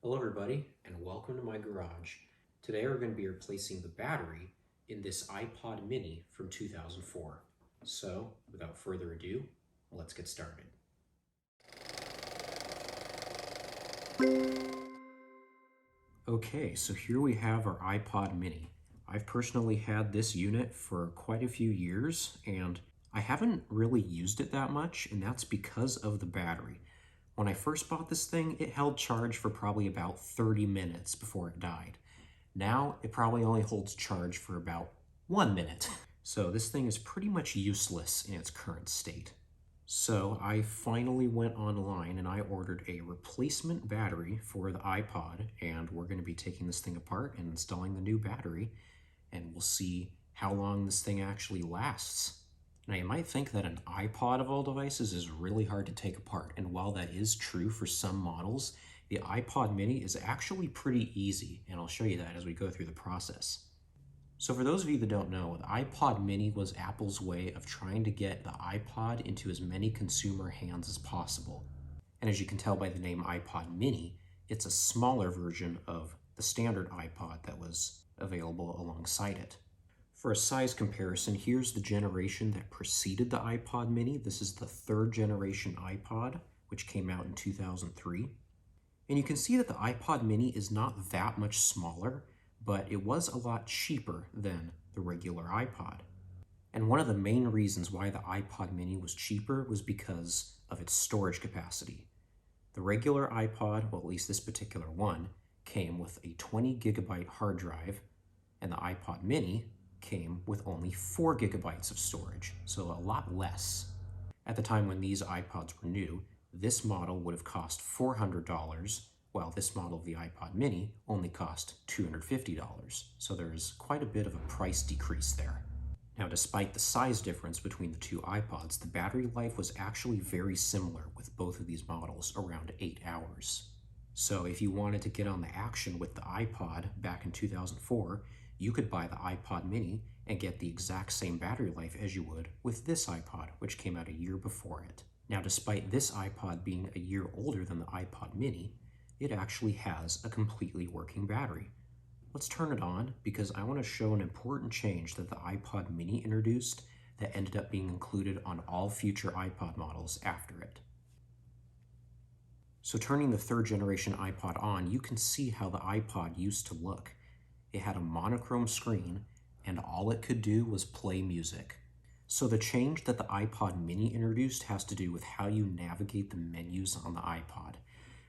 Hello everybody, and welcome to my garage. Today we're going to be replacing the battery in this iPod mini from 2004. So, without further ado, let's get started. Okay, so here we have our iPod mini. I've personally had this unit for quite a few years, and I haven't really used it that much, and that's because of the battery. When I first bought this thing, it held charge for probably about 30 minutes before it died. Now, it probably only holds charge for about 1 minute. So this thing is pretty much useless in its current state. So I finally went online and I ordered a replacement battery for the iPod, and we're going to be taking this thing apart and installing the new battery, and we'll see how long this thing actually lasts. Now you might think that an iPod of all devices is really hard to take apart, and while that is true for some models, the iPod mini is actually pretty easy, and I'll show you that as we go through the process. So for those of you that don't know, the iPod mini was Apple's way of trying to get the iPod into as many consumer hands as possible. And as you can tell by the name iPod mini, it's a smaller version of the standard iPod that was available alongside it. For a size comparison, here's the generation that preceded the iPod mini. This is the third generation iPod, which came out in 2003. And you can see that the iPod mini is not that much smaller, but it was a lot cheaper than the regular iPod. And one of the main reasons why the iPod mini was cheaper was because of its storage capacity. The regular iPod, well at least this particular one, came with a 20 gigabyte hard drive, and the iPod mini came with only 4 gigabytes of storage, so a lot less. At the time when these iPods were new, this model would have cost $400, while this model of the iPod mini only cost $250, so there's quite a bit of a price decrease there. Now, despite the size difference between the two iPods, the battery life was actually very similar with both of these models, around 8 hours. So if you wanted to get on the action with the iPod back in 2004, you could buy the iPod mini and get the exact same battery life as you would with this iPod, which came out a year before it. Now, despite this iPod being a year older than the iPod mini, it actually has a completely working battery. Let's turn it on because I want to show an important change that the iPod mini introduced that ended up being included on all future iPod models after it. So turning the third generation iPod on, you can see how the iPod used to look. It had a monochrome screen, and all it could do was play music. So the change that the iPod mini introduced has to do with how you navigate the menus on the iPod.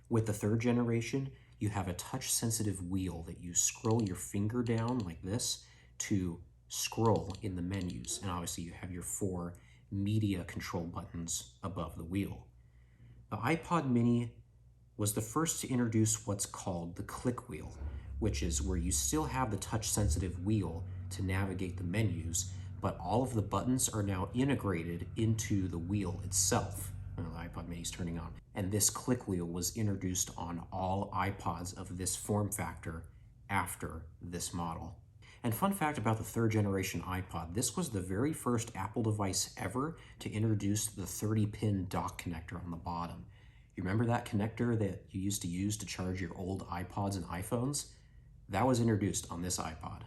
With the third generation, you have a touch-sensitive wheel that you scroll your finger down like this to scroll in the menus. And obviously you have your 4 media control buttons above the wheel. The iPod mini was the first to introduce what's called the click wheel, which is where you still have the touch-sensitive wheel to navigate the menus, but all of the buttons are now integrated into the wheel itself. The iPod mini is turning on. And this click wheel was introduced on all iPods of this form factor after this model. And fun fact about the third generation iPod, this was the very first Apple device ever to introduce the 30-pin dock connector on the bottom. You remember that connector that you used to use to charge your old iPods and iPhones? That was introduced on this iPod.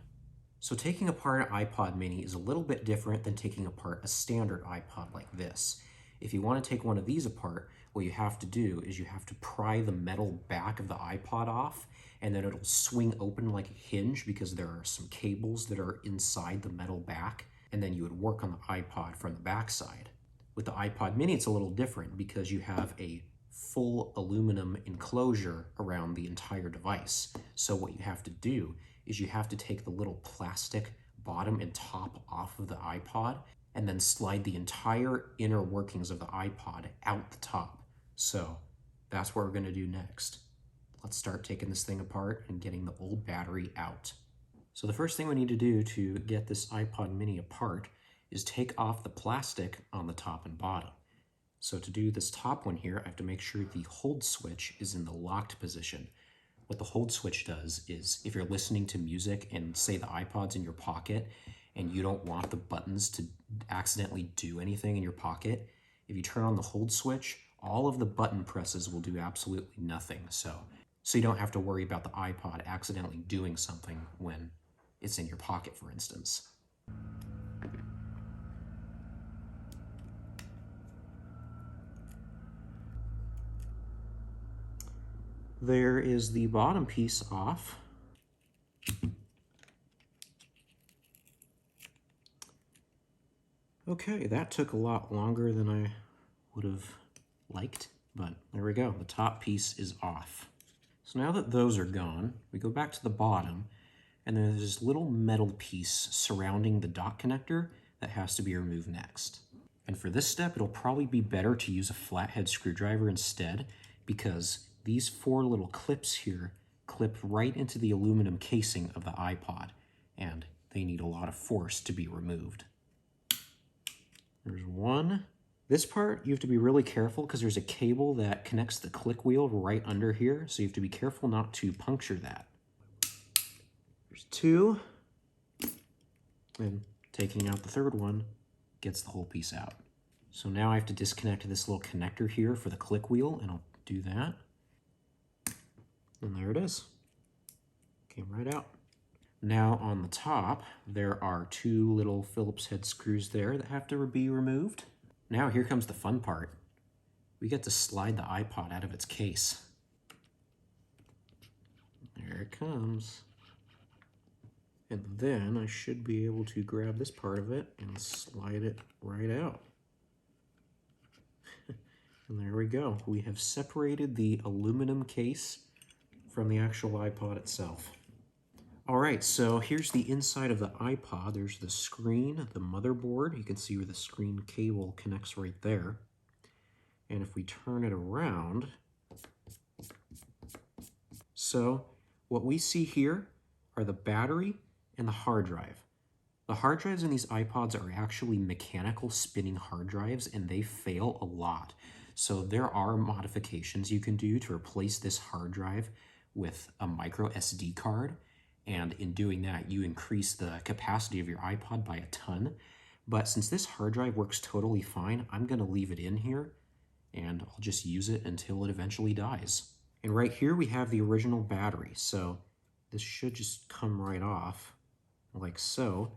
So taking apart an iPod mini is a little bit different than taking apart a standard iPod like this. If you want to take one of these apart, what you have to do is you have to pry the metal back of the iPod off, and then it'll swing open like a hinge because there are some cables that are inside the metal back, and then you would work on the iPod from the back side. With the iPod mini, it's a little different because you have a full aluminum enclosure around the entire device. So what you have to do is you have to take the little plastic bottom and top off of the iPod and then slide the entire inner workings of the iPod out the top. So that's what we're going to do next. Let's start taking this thing apart and getting the old battery out. So the first thing we need to do to get this iPod mini apart is take off the plastic on the top and bottom. So to do this top one here, I have to make sure the hold switch is in the locked position. What the hold switch does is if you're listening to music and say the iPod's in your pocket and you don't want the buttons to accidentally do anything in your pocket, if you turn on the hold switch, all of the button presses will do absolutely nothing. So so you don't have to worry about the iPod accidentally doing something when it's in your pocket, for instance. There is the bottom piece off. Okay, that took a lot longer than I would have liked, but there we go. The top piece is off. So now that those are gone, we go back to the bottom, and there's this little metal piece surrounding the dock connector that has to be removed next. And for this step, it'll probably be better to use a flathead screwdriver instead, because these 4 little clips here clip right into the aluminum casing of the iPod, and they need a lot of force to be removed. There's one. This part, you have to be really careful because there's a cable that connects the click wheel right under here, so you have to be careful not to puncture that. There's 2, and taking out the 3rd one gets the whole piece out. So now I have to disconnect this little connector here for the click wheel, and I'll do that. And there it is. Came right out. Now on the top, there are 2 little Phillips head screws there that have to be removed. Now here comes the fun part. We get to slide the iPod out of its case. There it comes. And then I should be able to grab this part of it and slide it right out. And there we go. We have separated the aluminum case from the actual iPod itself. All right, so here's the inside of the iPod. There's the screen, the motherboard. You can see where the screen cable connects right there. And if we turn it around, so what we see here are the battery and the hard drive. The hard drives in these iPods are actually mechanical spinning hard drives, and they fail a lot. So there are modifications you can do to replace this hard drive with a micro SD card. And in doing that, you increase the capacity of your iPod by a ton. But since this hard drive works totally fine, I'm going to leave it in here, and I'll just use it until it eventually dies. And right here we have the original battery, so this should just come right off, like so,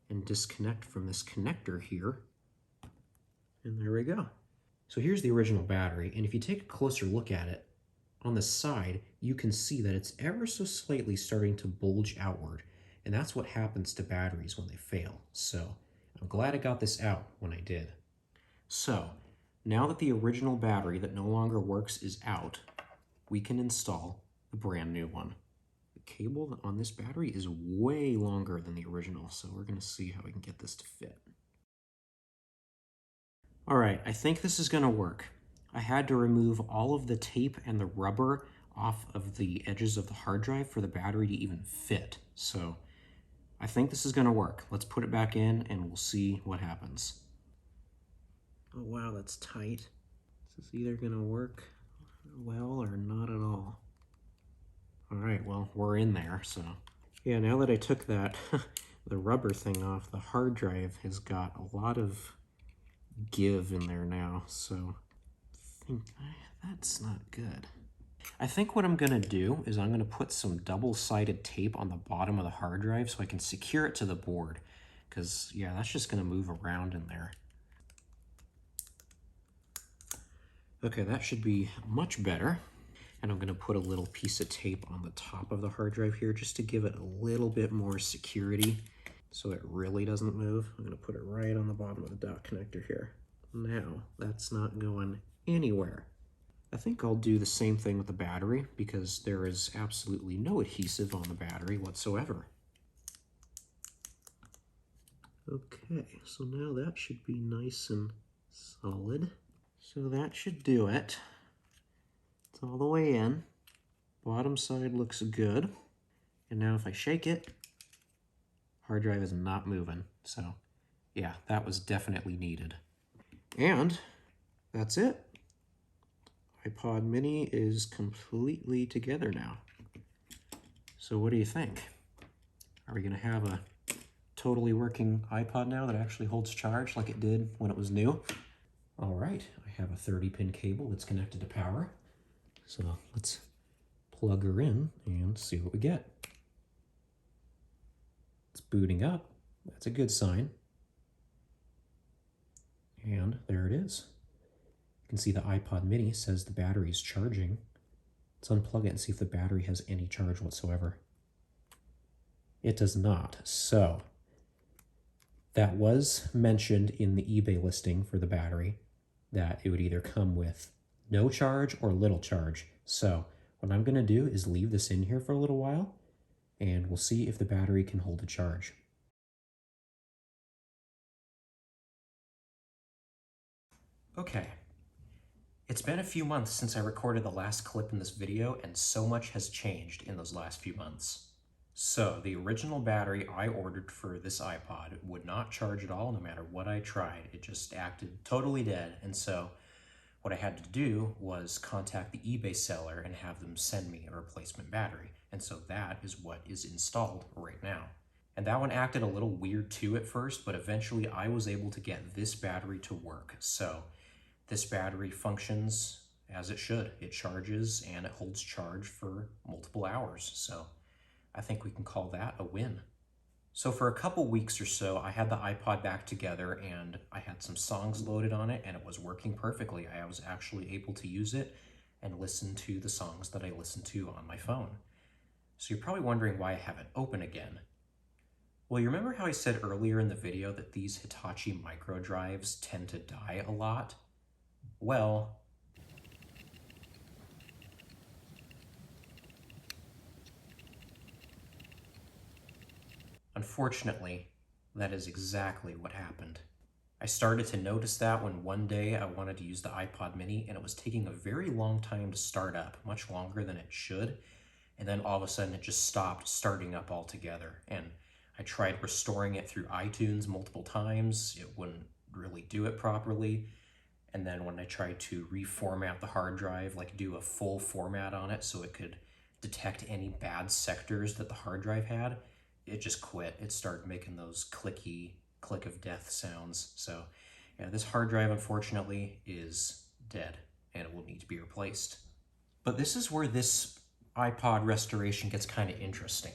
and disconnect from this connector here. And there we go. So here's the original battery, and if you take a closer look at it, on the side, you can see that it's ever so slightly starting to bulge outward, and that's what happens to batteries when they fail. So I'm glad I got this out when I did. So now that the original battery that no longer works is out, we can install the brand new one. The cable on this battery is way longer than the original, so we're going to see how we can get this to fit. All right, I think this is going to work. I had to remove all of the tape and the rubber off of the edges of the hard drive for the battery to even fit. So I think this is going to work. Let's put it back in and we'll see what happens. Oh wow, that's tight. This is either going to work well or not at all. All right, well, we're in there, so. Yeah, now that I took that, the rubber thing off, the hard drive has got a lot of give in there now, so that's not good. I think what I'm gonna do is I'm gonna put some double-sided tape on the bottom of the hard drive so I can secure it to the board, because yeah, that's just gonna move around in there. Okay, that should be much better. And I'm gonna put a little piece of tape on the top of the hard drive here just to give it a little bit more security so it really doesn't move. I'm gonna put it right on the bottom of the dock connector here. Now, that's not going anywhere. I think I'll do the same thing with the battery because there is absolutely no adhesive on the battery whatsoever. Okay, so now that should be nice and solid. So that should do it. It's all the way in. Bottom side looks good. And now if I shake it, hard drive is not moving. So yeah, that was definitely needed. And that's it. iPod mini is completely together now. So what do you think? Are we gonna have a totally working iPod now that actually holds charge like it did when it was new? All right, I have a 30-pin cable that's connected to power. So let's plug her in and see what we get. It's booting up. That's a good sign. And there it is. You can see the iPod mini says the battery is charging. Let's unplug it and see if the battery has any charge whatsoever. It does not. So that was mentioned in the eBay listing for the battery, that it would either come with no charge or little charge. So what I'm going to do is leave this in here for a little while, and we'll see if the battery can hold a charge. Okay, it's been a few months since I recorded the last clip in this video, and so much has changed in those last few months. So the original battery I ordered for this iPod would not charge at all no matter what I tried. It just acted totally dead, and so what I had to do was contact the eBay seller and have them send me a replacement battery. And so that is what is installed right now. And that one acted a little weird too at first, but eventually I was able to get this battery to work. So this battery functions as it should. It charges and it holds charge for multiple hours. So I think we can call that a win. So for a couple weeks or so, I had the iPod back together and I had some songs loaded on it and it was working perfectly. I was actually able to use it and listen to the songs that I listened to on my phone. So you're probably wondering why I have it open again. Well, you remember how I said earlier in the video that these Hitachi micro drives tend to die a lot? Well, unfortunately, that is exactly what happened. I started to notice that when one day I wanted to use the iPod mini and it was taking a very long time to start up, much longer than it should. And then all of a sudden it just stopped starting up altogether. And I tried restoring it through iTunes multiple times. It wouldn't really do it properly. And then when I tried to reformat the hard drive, like do a full format on it so it could detect any bad sectors that the hard drive had, it just quit. It started making those clicky, click of death sounds. So yeah, this hard drive unfortunately is dead and it will need to be replaced. But this is where this iPod restoration gets kind of interesting.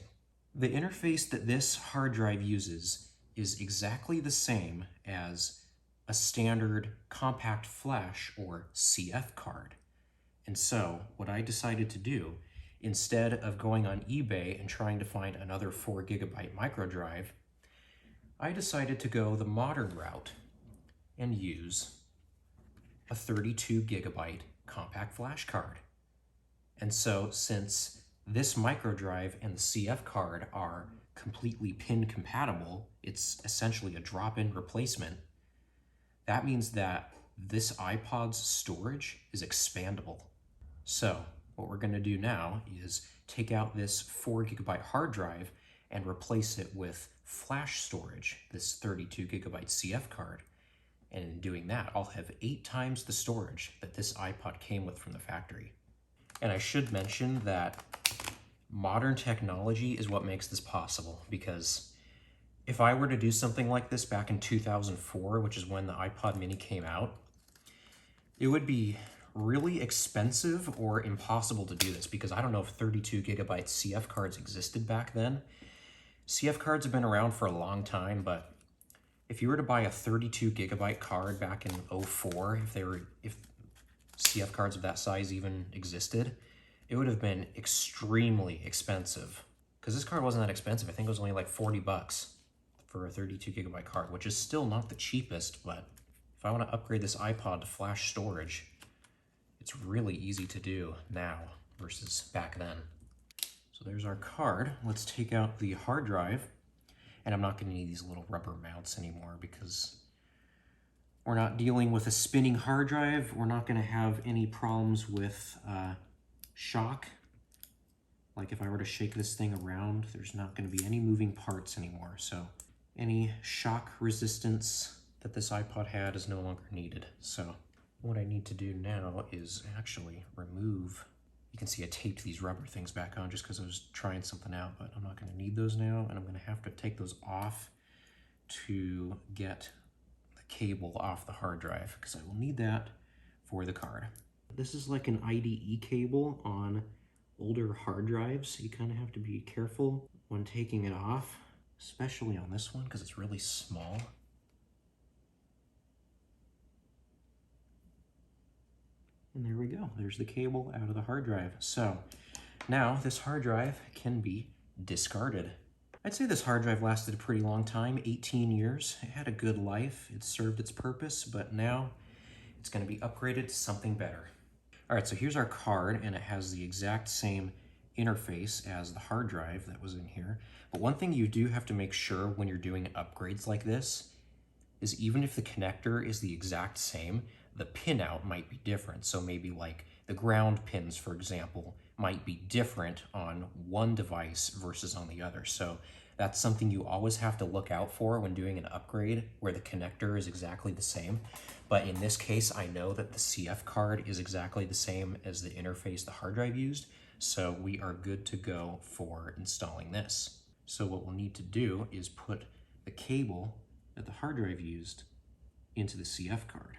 The interface that this hard drive uses is exactly the same as a standard compact flash or CF card. And so what I decided to do, instead of going on eBay and trying to find another 4 GB micro drive, I decided to go the modern route and use a 32 GB compact flash card. And so since this micro drive and the CF card are completely pin compatible, it's essentially a drop-in replacement, that means that this iPod's storage is expandable. So what we're going to do now is take out this 4 GB hard drive and replace it with flash storage, this 32 GB CF card. And in doing that, I'll have 8 times the storage that this iPod came with from the factory. And I should mention that modern technology is what makes this possible, because if I were to do something like this back in 2004, which is when the iPod mini came out, it would be really expensive or impossible to do this, because I don't know if 32 GB CF cards existed back then. CF cards have been around for a long time, but if you were to buy a 32 GB card back in 04, if CF cards of that size even existed, it would have been extremely expensive. Because this card wasn't that expensive. I think it was only like 40 bucks for a 32 GB card, which is still not the cheapest, but if I want to upgrade this iPod to flash storage, it's really easy to do now versus back then. So there's our card. Let's take out the hard drive. And I'm not going to need these little rubber mounts anymore because we're not dealing with a spinning hard drive. We're not going to have any problems with shock. Like if I were to shake this thing around, there's not going to be any moving parts anymore. So any shock resistance that this iPod had is no longer needed. So what I need to do now is actually remove, you can see I taped these rubber things back on just because I was trying something out, but I'm not going to need those now, and I'm going to have to take those off to get the cable off the hard drive because I will need that for the card. This is like an IDE cable on older hard drives, you kind of have to be careful when taking it off, especially on this one because it's really small. And there we go. There's the cable out of the hard drive. So now this hard drive can be discarded. I'd say this hard drive lasted a pretty long time, 18 years. It had a good life. It served its purpose, but now it's going to be upgraded to something better. All right, so here's our card, and it has the exact same interface as the hard drive that was in here. But one thing you do have to make sure when you're doing upgrades like this is even if the connector is the exact same, the pinout might be different. So maybe like the ground pins, for example, might be different on one device versus on the other. So that's something you always have to look out for when doing an upgrade where the connector is exactly the same. But in this case, I know that the CF card is exactly the same as the interface the hard drive used. So we are good to go for installing this. So what we'll need to do is put the cable that the hard drive used into the CF card.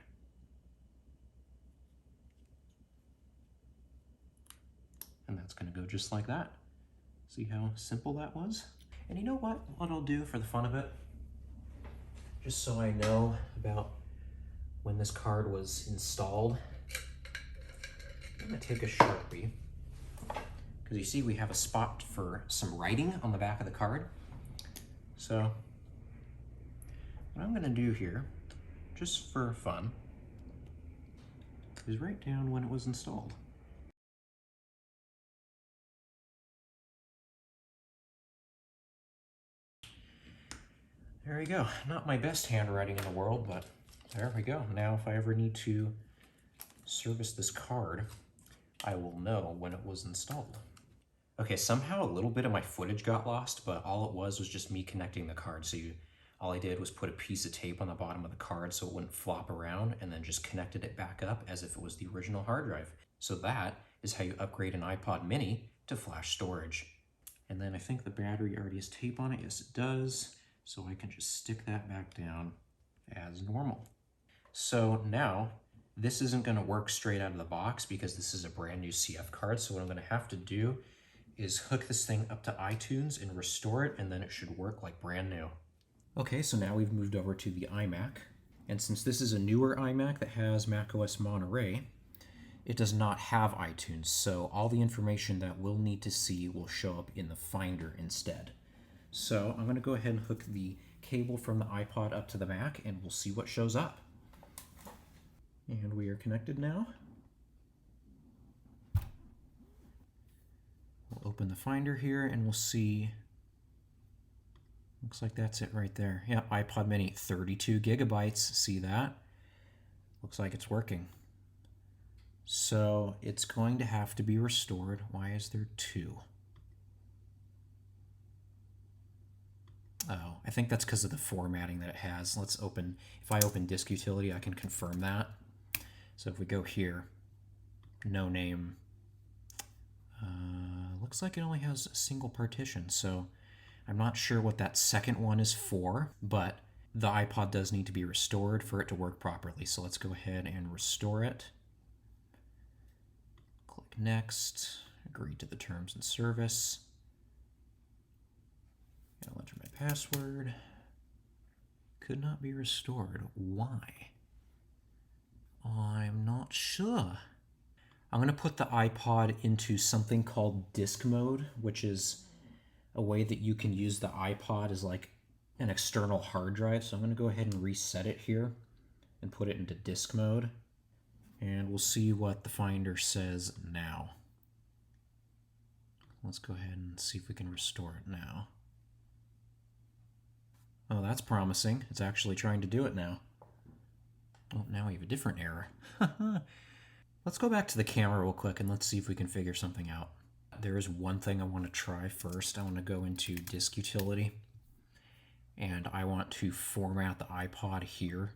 And that's going to go just like that. See how simple that was? And you know what I'll do for the fun of it? Just so I know about when this card was installed, I'm going to take a Sharpie. Because you see we have a spot for some writing on the back of the card. So what I'm going to do here, just for fun, is write down when it was installed. There we go. Not my best handwriting in the world, but there we go. Now if I ever need to service this card, I will know when it was installed. Okay, somehow a little bit of my footage got lost, but all it was just me connecting the card. So all I did was put a piece of tape on the bottom of the card so it wouldn't flop around, and then just connected it back up as if it was the original hard drive. So that is how you upgrade an iPod mini to flash storage. And then I think the battery already has tape on it. Yes, it does. So I can just stick that back down as normal. So now this isn't going to work straight out of the box because this is a brand new CF card. So what I'm going to have to do is hook this thing up to iTunes and restore it, and then it should work like brand new. Okay, so now we've moved over to the iMac. And since this is a newer iMac that has macOS Monterey, it does not have iTunes. So all the information that we'll need to see will show up in the Finder instead. So I'm going to go ahead and hook the cable from the iPod up to the Mac, and we'll see what shows up. And we are connected now. We'll open the Finder here, and we'll see. Looks like that's it right there. Yeah, iPod mini, 32 gigabytes. See that? Looks like it's working. So it's going to have to be restored. Why is there two? Oh, I think that's because of the formatting that it has. Let's open, if I open disk utility, I can confirm that. So if we go here, no name, looks like it only has a single partition. So I'm not sure what that second one is for, but the iPod does need to be restored for it to work properly. So let's go ahead and restore it. Click next, agree to the terms and service. I'll enter my password. Could not be restored. Why? I'm not sure. I'm going to put the iPod into something called disk mode, which is a way that you can use the iPod as like an external hard drive. So I'm going to go ahead and reset it here and put it into disk mode. And we'll see what the Finder says now. Let's go ahead and see if we can restore it now. Oh, that's promising. It's actually trying to do it now. Oh, now we have a different error. Let's go back to the camera real quick and let's see if we can figure something out. There is one thing I want to try first. I want to go into disk utility and I want to format the iPod here.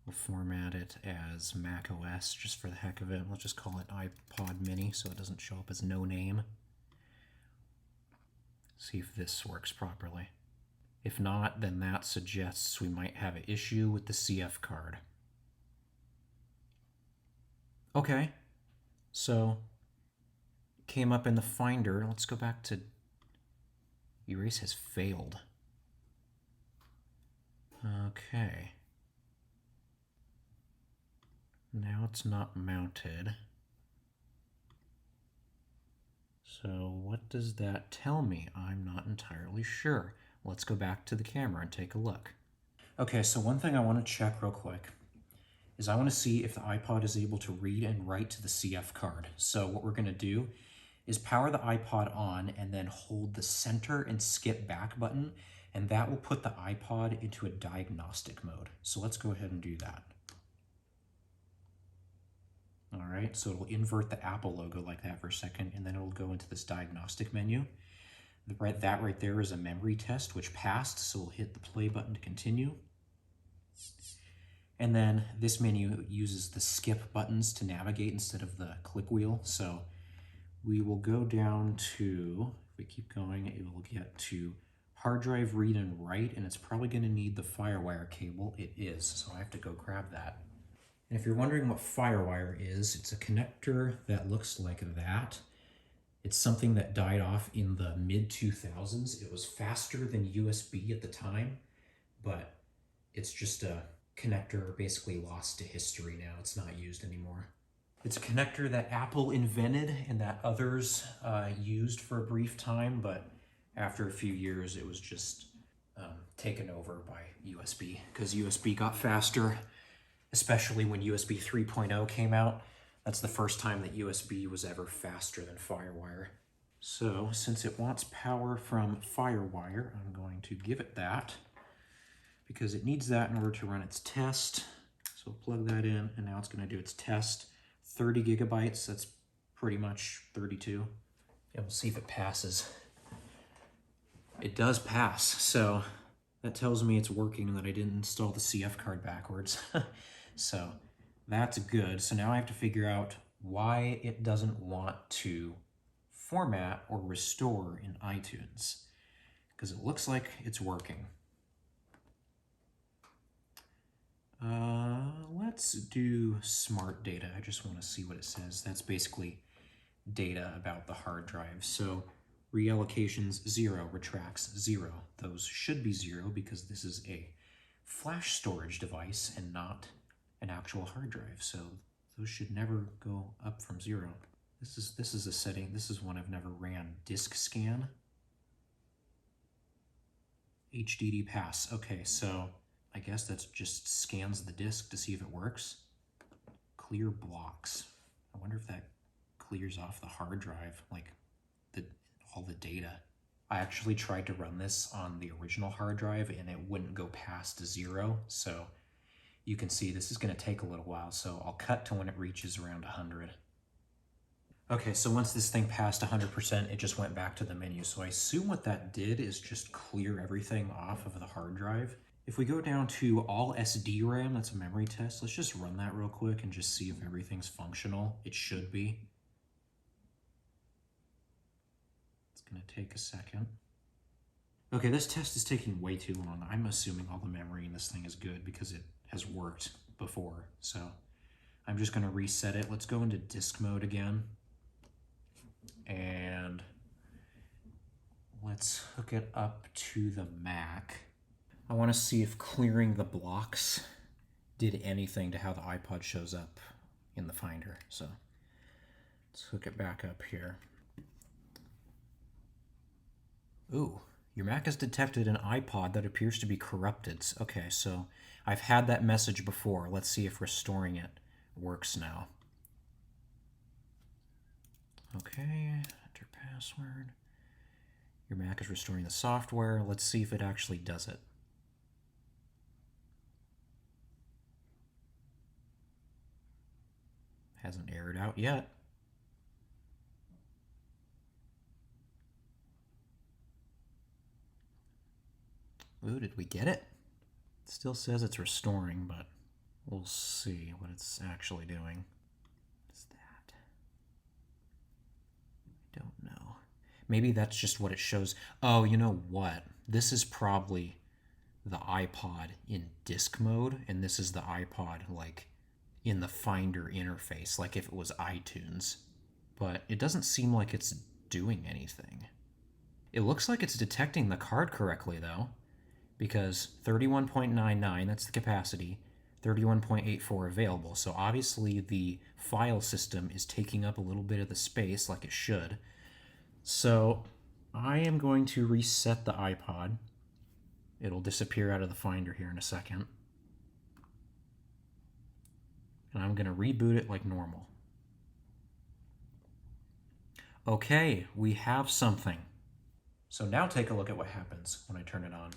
We'll format it as macOS just for the heck of it. Let's just call it iPod mini so it doesn't show up as no name. See if this works properly. If not, then that suggests we might have an issue with the CF card. Okay, so came up in the Finder. Let's go back to erase has failed. Okay. Now it's not mounted. So what does that tell me? I'm not entirely sure. Let's go back to the camera and take a look. Okay, so one thing I want to check real quick is I want to see if the iPod is able to read and write to the CF card. So what we're going to do is power the iPod on and then hold the center and skip back button, and that will put the iPod into a diagnostic mode. So let's go ahead and do that. All right, so it'll invert the Apple logo like that for a second, and then it'll go into this diagnostic menu. That right there is a memory test, which passed, so we'll hit the play button to continue. And then this menu uses the skip buttons to navigate instead of the click wheel. So we will go down to, if we keep going, it will get to hard drive read and write, and it's probably going to need the FireWire cable. It is, so I have to go grab that. And if you're wondering what FireWire is, it's a connector that looks like that. It's something that died off in the mid-2000s. It was faster than USB at the time, but it's just a connector basically lost to history now. It's not used anymore. It's a connector that Apple invented and that others used for a brief time, but after a few years it was just taken over by USB because USB got faster, especially when USB 3.0 came out. That's the first time that USB was ever faster than FireWire. So since it wants power from FireWire, I'm going to give it that because it needs that in order to run its test. So plug that in, and now it's going to do its test. 30 gigabytes, that's pretty much 32. And we'll see if it passes. It does pass, so that tells me it's working and that I didn't install the CF card backwards. So that's good. So now I have to figure out why it doesn't want to format or restore in iTunes, because it looks like it's working. Let's do smart data. I just want to see what it says. That's basically data about the hard drive. So reallocations 0, retracts 0. Those should be 0 because this is a flash storage device and not an actual hard drive. So those should never go up from 0. This is a setting. This is one I've never ran. Disk scan. HDD pass. Okay, so I guess that just scans the disk to see if it works. Clear blocks. I wonder if that clears off the hard drive, like all the data. I actually tried to run this on the original hard drive and it wouldn't go past 0. So you can see this is going to take a little while. So I'll cut to when it reaches around 100. Okay, so once this thing passed 100%, it just went back to the menu. So I assume what that did is just clear everything off of the hard drive. If we go down to all SD RAM, that's a memory test. Let's just run that real quick and just see if everything's functional. It should be. It's gonna take a second. Okay, this test is taking way too long. I'm assuming all the memory in this thing is good because it has worked before. So I'm just gonna reset it. Let's go into disk mode again. And let's hook it up to the Mac. I want to see if clearing the blocks did anything to how the iPod shows up in the Finder. So let's hook it back up here. Ooh, your Mac has detected an iPod that appears to be corrupted. Okay, so I've had that message before. Let's see if restoring it works now. Okay, enter password. Your Mac is restoring the software. Let's see if it actually does it. Hasn't errored out yet. Ooh, did we get it? It still says it's restoring, but we'll see what it's actually doing. What's that? I don't know. Maybe that's just what it shows. Oh, you know what? This is probably the iPod in disk mode, and this is the iPod like in the Finder interface, like if it was iTunes. but it doesn't seem like it's doing anything. It looks like it's detecting the card correctly though, because 31.99, that's the capacity, 31.84 available. So obviously the file system is taking up a little bit of the space like it should. So I am going to reset the iPod. It'll disappear out of the Finder here in a second. And I'm going to reboot it like normal. Okay, we have something. So now take a look at what happens when I turn it on.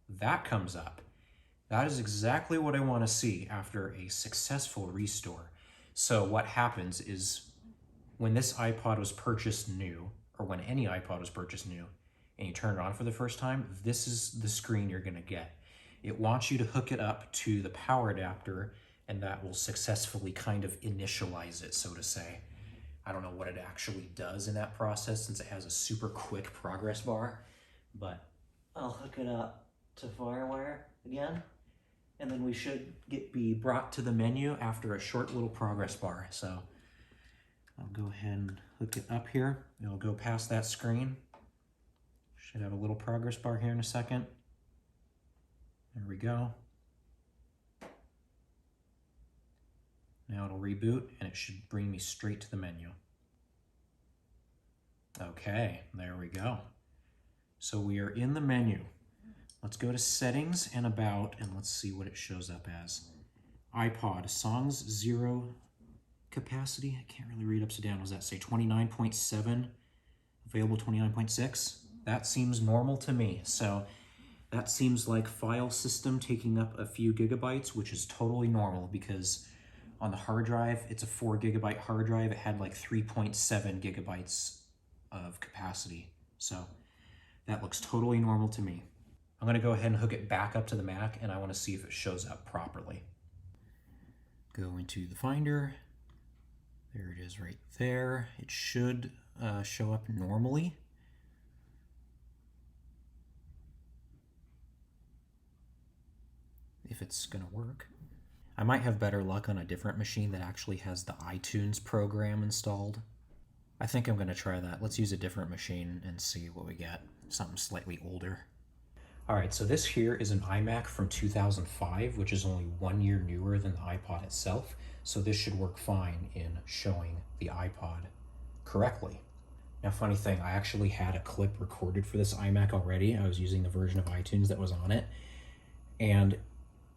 That comes up. That is exactly what I want to see after a successful restore. So what happens is when this iPod was purchased new, or when any iPod was purchased new, and you turn it on for the first time, this is the screen you're going to get. It wants you to hook it up to the power adapter, and that will successfully kind of initialize it, so to say. I don't know what it actually does in that process since it has a super quick progress bar, but I'll hook it up to FireWire again, and then we should be brought to the menu after a short little progress bar. So I'll go ahead and hook it up here. It'll go past that screen. Should have a little progress bar here in a second. There we go. Now it'll reboot and it should bring me straight to the menu. Okay, there we go. So we are in the menu. Let's go to settings and about, and let's see what it shows up as. iPod, songs 0 capacity. I can't really read upside down. What does that say? 29.7, available 29.6. That seems normal to me. So that seems like file system taking up a few gigabytes, which is totally normal because on the hard drive, it's a 4 gigabyte hard drive. It had like 3.7 gigabytes of capacity. So that looks totally normal to me. I'm going to go ahead and hook it back up to the Mac, and I want to see if it shows up properly. Go into the Finder. There it is right there. It should show up normally. If it's going to work. I might have better luck on a different machine that actually has the iTunes program installed. I think I'm going to try that. Let's use a different machine and see what we get. Something slightly older. Alright, so this here is an iMac from 2005, which is only 1 year newer than the iPod itself. So this should work fine in showing the iPod correctly. Now, funny thing, I actually had a clip recorded for this iMac already. I was using the version of iTunes that was on it. And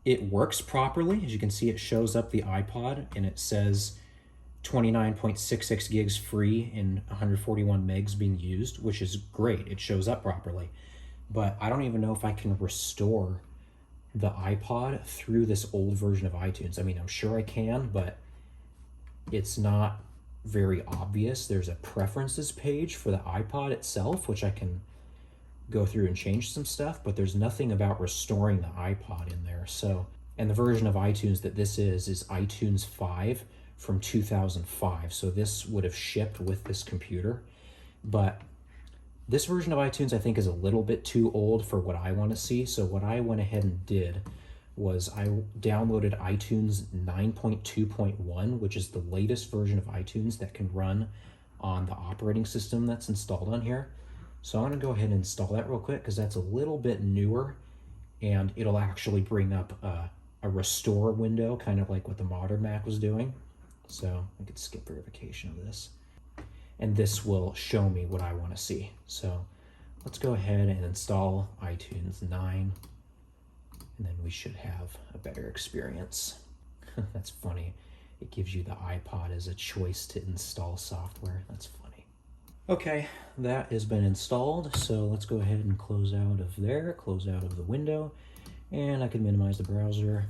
it works properly. As you can see, it shows up the iPod and it says 29.66 gigs free and 141 megs being used, which is great. It shows up properly. But I don't even know if I can restore the iPod through this old version of iTunes. I mean, I'm sure I can, but it's not very obvious. There's a preferences page for the iPod itself, which I can go through and change some stuff, but there's nothing about restoring the iPod in there. So, and the version of iTunes that this is iTunes 5 from 2005. So this would have shipped with this computer, but this version of iTunes I think is a little bit too old for what I want to see. So what I went ahead and did was I downloaded iTunes 9.2.1, which is the latest version of iTunes that can run on the operating system that's installed on here. So I'm going to go ahead and install that real quick because that's a little bit newer and it'll actually bring up a restore window, kind of like what the modern Mac was doing. So I could skip verification of this. And this will show me what I want to see. So let's go ahead and install iTunes 9, and then we should have a better experience. That's funny. It gives you the iPod as a choice to install software. That's funny. Okay, that has been installed. So let's go ahead and close out of there, close out of the window, and I can minimize the browser.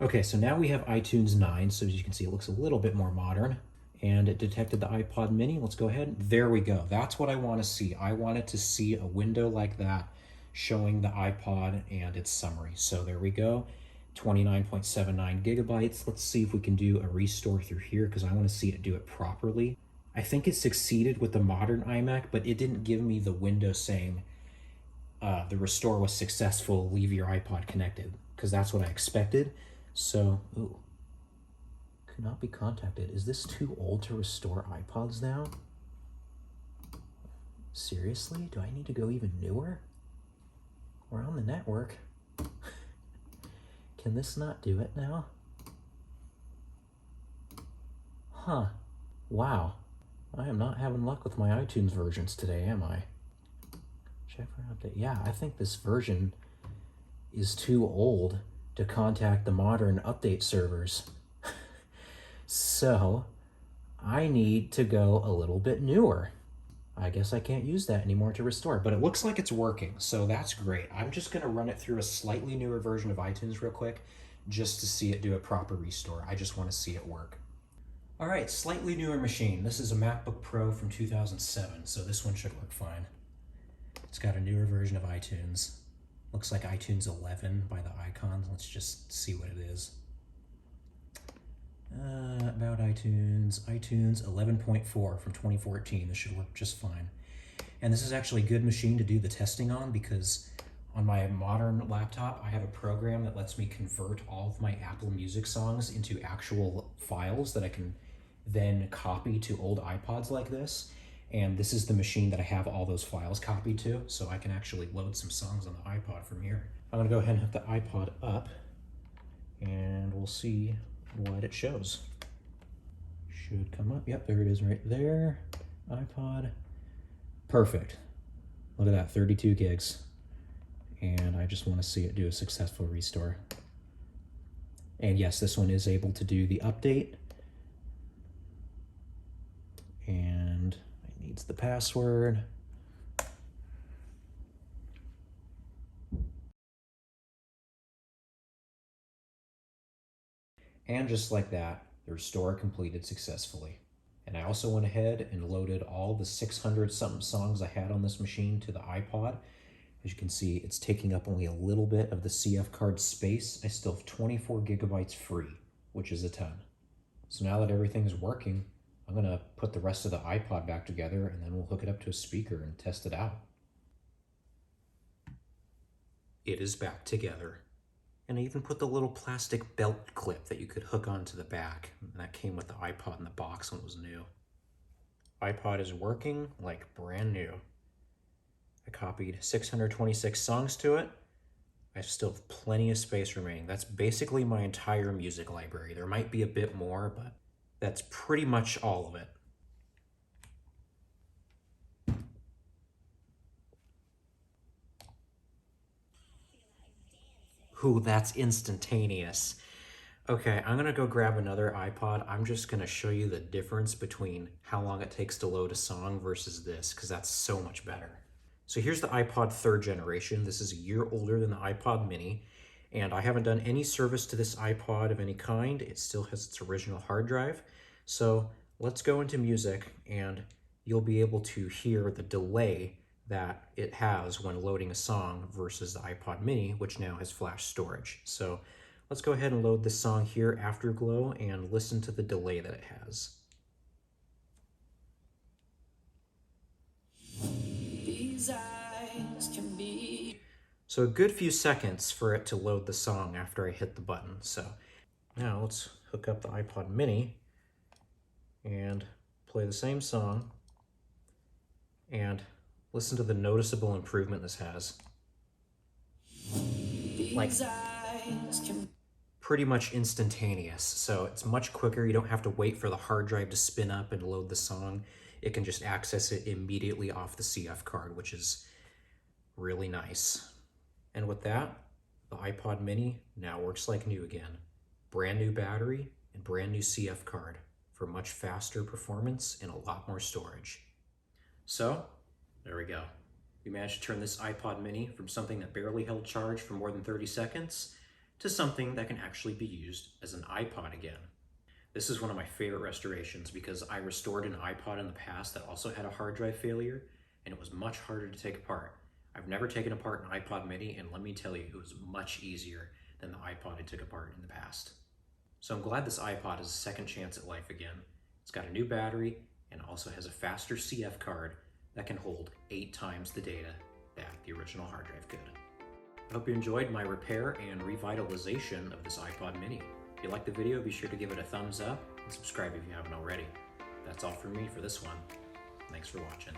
Okay, so now we have iTunes 9. So as you can see, it looks a little bit more modern. And it detected the iPod mini. Let's go ahead. There we go. That's what I want to see. I wanted to see a window like that showing the iPod and its summary. So there we go. 29.79 gigabytes. Let's see if we can do a restore through here because I want to see it do it properly. I think it succeeded with the modern iMac, but it didn't give me the window saying the restore was successful, leave your iPod connected, because that's what I expected. So, ooh. Cannot be contacted. Is this too old to restore iPods now? Seriously? Do I need to go even newer? We're on the network. Can this not do it now? Huh. Wow. I am not having luck with my iTunes versions today, am I? Check for an update. Yeah, I think this version is too old to contact the modern update servers. So, I need to go a little bit newer. I guess I can't use that anymore to restore, but it looks like it's working, so that's great. I'm just gonna run it through a slightly newer version of iTunes real quick, just to see it do a proper restore. I just wanna see it work. All right, slightly newer machine. This is a MacBook Pro from 2007, so this one should work fine. It's got a newer version of iTunes. Looks like iTunes 11 by the icons. Let's just see what it is. About iTunes 11.4 from 2014. This should work just fine. And this is actually a good machine to do the testing on because on my modern laptop, I have a program that lets me convert all of my Apple Music songs into actual files that I can then copy to old iPods like this. And this is the machine that I have all those files copied to, so I can actually load some songs on the iPod from here. I'm gonna go ahead and hook the iPod up, and we'll see what it shows. Should come up. Yep, there it is right there. iPod. Perfect. Look at that, 32 gigs. And I just want to see it do a successful restore. And yes, this one is able to do the update. And it needs the password. And just like that, the restore completed successfully. And I also went ahead and loaded all the 600 something songs I had on this machine to the iPod. As you can see, it's taking up only a little bit of the CF card space. I still have 24 gigabytes free, which is a ton. So now that everything's working, I'm gonna put the rest of the iPod back together and then we'll hook it up to a speaker and test it out. It is back together. And I even put the little plastic belt clip that you could hook onto the back. And that came with the iPod in the box when it was new. iPod is working like brand new. I copied 626 songs to it. I still have plenty of space remaining. That's basically my entire music library. There might be a bit more, but that's pretty much all of it. Ooh, that's instantaneous. Okay, I'm gonna go grab another iPod. I'm just gonna show you the difference between how long it takes to load a song versus this, because that's so much better. So here's the iPod 3rd generation. This is a year older than the iPod mini, and I haven't done any service to this iPod of any kind. It still has its original hard drive. So let's go into music, and you'll be able to hear the delay that it has when loading a song versus the iPod mini, which now has flash storage. So let's go ahead and load this song here, Afterglow, and listen to the delay that it has. These eyes can be... So a good few seconds for it to load the song after I hit the button. So now let's hook up the iPod mini and play the same song and listen to the noticeable improvement this has. Like, pretty much instantaneous. So it's much quicker. You don't have to wait for the hard drive to spin up and load the song. It can just access it immediately off the CF card, which is really nice. And with that, the iPod mini now works like new again. Brand new battery and brand new CF card for much faster performance and a lot more storage. So, there we go. We managed to turn this iPod mini from something that barely held charge for more than 30 seconds to something that can actually be used as an iPod again. This is one of my favorite restorations because I restored an iPod in the past that also had a hard drive failure, and it was much harder to take apart. I've never taken apart an iPod mini, and let me tell you, it was much easier than the iPod I took apart in the past. So I'm glad this iPod has a second chance at life again. It's got a new battery and also has a faster CF card that can hold 8 times the data that the original hard drive could. I hope you enjoyed my repair and revitalization of this iPod mini. If you liked the video, be sure to give it a thumbs up and subscribe if you haven't already. That's all from me for this one. Thanks for watching.